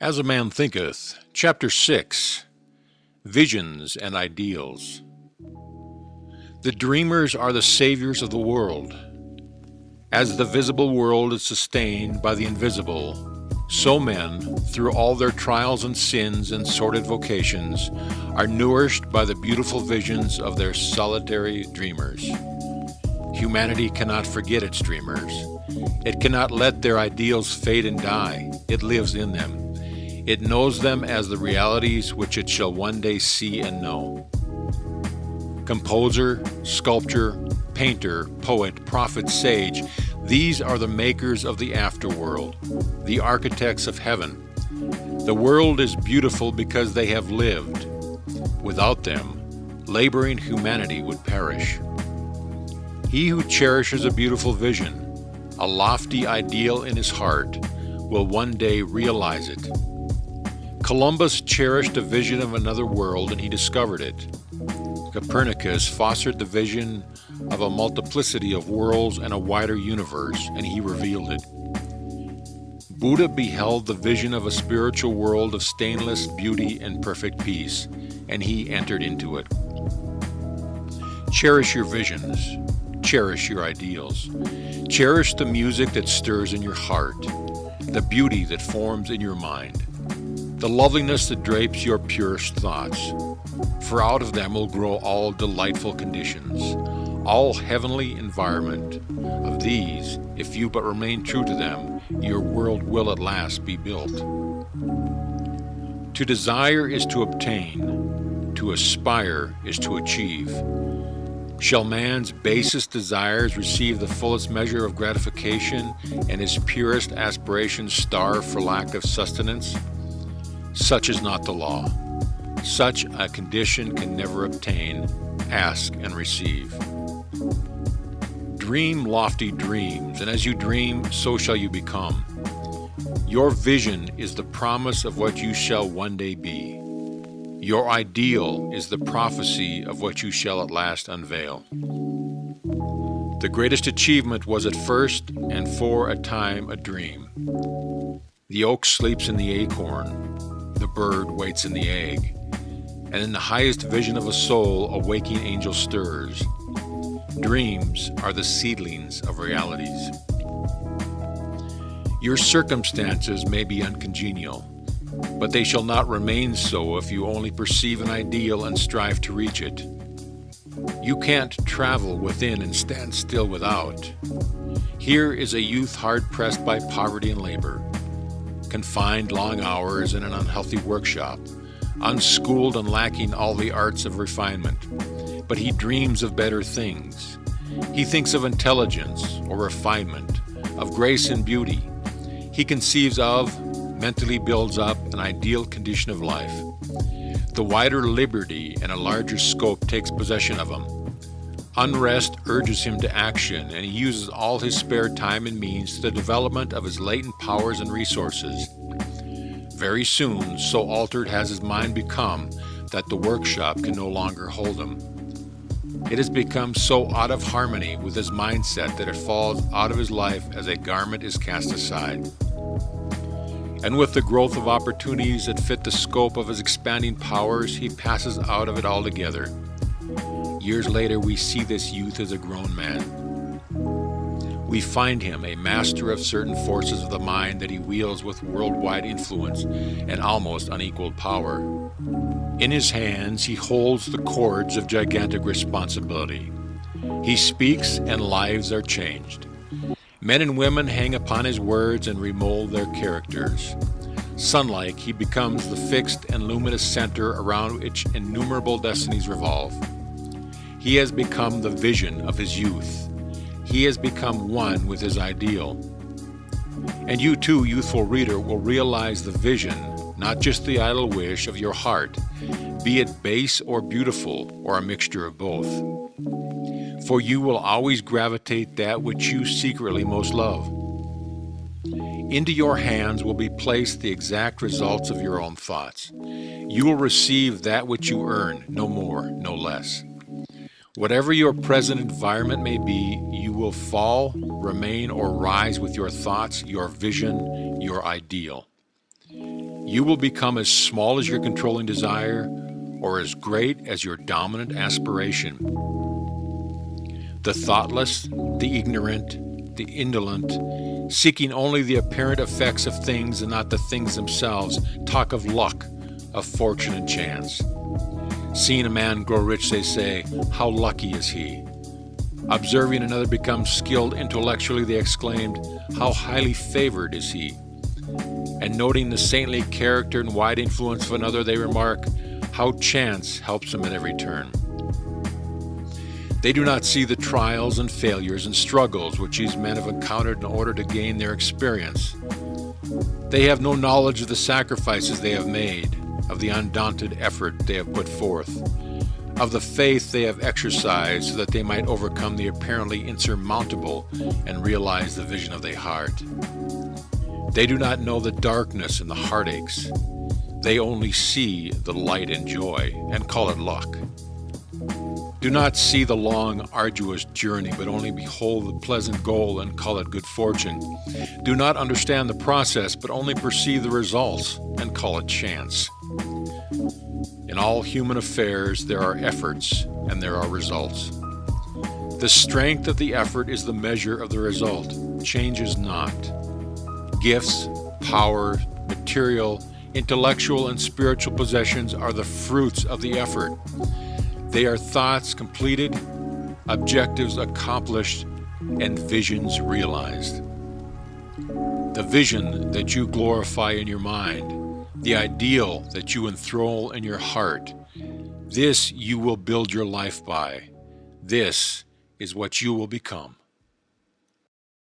As a Man Thinketh, Chapter 6, Visions and Ideals. The dreamers are the saviors of the world. As the visible world is sustained by the invisible, so men, through all their trials and sins and sordid vocations, are nourished by the beautiful visions of their solitary dreamers. Humanity cannot forget its dreamers. It cannot let their ideals fade and die. It lives in them. It knows them as the realities which it shall one day see and know. Composer, sculptor, painter, poet, prophet, sage, these are the makers of the afterworld, the architects of heaven. The world is beautiful because they have lived. Without them, laboring humanity would perish. He who cherishes a beautiful vision, a lofty ideal in his heart, will one day realize it. Columbus cherished a vision of another world and he discovered it. Copernicus fostered the vision of a multiplicity of worlds and a wider universe, and he revealed it. Buddha beheld the vision of a spiritual world of stainless beauty and perfect peace, and he entered into it. Cherish your visions. Cherish your ideals. Cherish the music that stirs in your heart, the beauty that forms in your mind, the loveliness that drapes your purest thoughts. For out of them will grow all delightful conditions, all heavenly environment. Of these, if you but remain true to them, your world will at last be built. To desire is to obtain. To aspire is to achieve. Shall man's basest desires receive the fullest measure of gratification, and his purest aspirations starve for lack of sustenance? Such is not the law. Such a condition can never obtain. Ask and receive. Dream lofty dreams, and as you dream, so shall you become. Your vision is the promise of what you shall one day be. Your ideal is the prophecy of what you shall at last unveil. The greatest achievement was at first and for a time a dream. The oak sleeps in the acorn. The bird waits in the egg, and in the highest vision of a soul, a waking angel stirs. Dreams are the seedlings of realities. Your circumstances may be uncongenial, but they shall not remain so if you only perceive an ideal and strive to reach it. You can't travel within and stand still without. Here is a youth hard-pressed by poverty and labor, confined long hours in an unhealthy workshop, unschooled and lacking all the arts of refinement. But he dreams of better things. He thinks of intelligence or refinement, of grace and beauty. He conceives of, mentally builds up an ideal condition of life. The wider liberty and a larger scope takes possession of him. Unrest urges him to action, and he uses all his spare time and means to the development of his latent powers and resources. Very soon, so altered has his mind become that the workshop can no longer hold him. It has become so out of harmony with his mindset that it falls out of his life as a garment is cast aside. And with the growth of opportunities that fit the scope of his expanding powers, he passes out of it altogether. Years later, we see this youth as a grown man. We find him a master of certain forces of the mind that he wields with worldwide influence and almost unequaled power. In his hands, he holds the cords of gigantic responsibility. He speaks and lives are changed. Men and women hang upon his words and remold their characters. Sun-like, he becomes the fixed and luminous center around which innumerable destinies revolve. He has become the vision of his youth. He has become one with his ideal. And you too, youthful reader, will realize the vision, not just the idle wish of your heart, be it base or beautiful, or a mixture of both. For you will always gravitate that which you secretly most love. Into your hands will be placed the exact results of your own thoughts. You will receive that which you earn, no more, no less. Whatever your present environment may be, you will fall, remain, or rise with your thoughts, your vision, your ideal. You will become as small as your controlling desire or as great as your dominant aspiration. The thoughtless, the ignorant, the indolent, seeking only the apparent effects of things and not the things themselves, talk of luck, of fortune and chance. Seeing a man grow rich, they say, "How lucky is he?" Observing another become skilled intellectually, they exclaimed, "How highly favored is he?" And noting the saintly character and wide influence of another, they remark, "How chance helps him at every turn." They do not see the trials and failures and struggles which these men have encountered in order to gain their experience. They have no knowledge of the sacrifices they have made, of the undaunted effort they have put forth, of the faith they have exercised so that they might overcome the apparently insurmountable and realize the vision of their heart. They do not know the darkness and the heartaches. They only see the light and joy and call it luck. Do not see the long, arduous journey, but only behold the pleasant goal and call it good fortune. Do not understand the process, but only perceive the results and call it chance. In all human affairs, there are efforts and there are results. The strength of the effort is the measure of the result, changes not. Gifts, power, material, intellectual, and spiritual possessions are the fruits of the effort. They are thoughts completed, objectives accomplished, and visions realized. The vision that you glorify in your mind, the ideal that you enthrall in your heart, this you will build your life by. This is what you will become.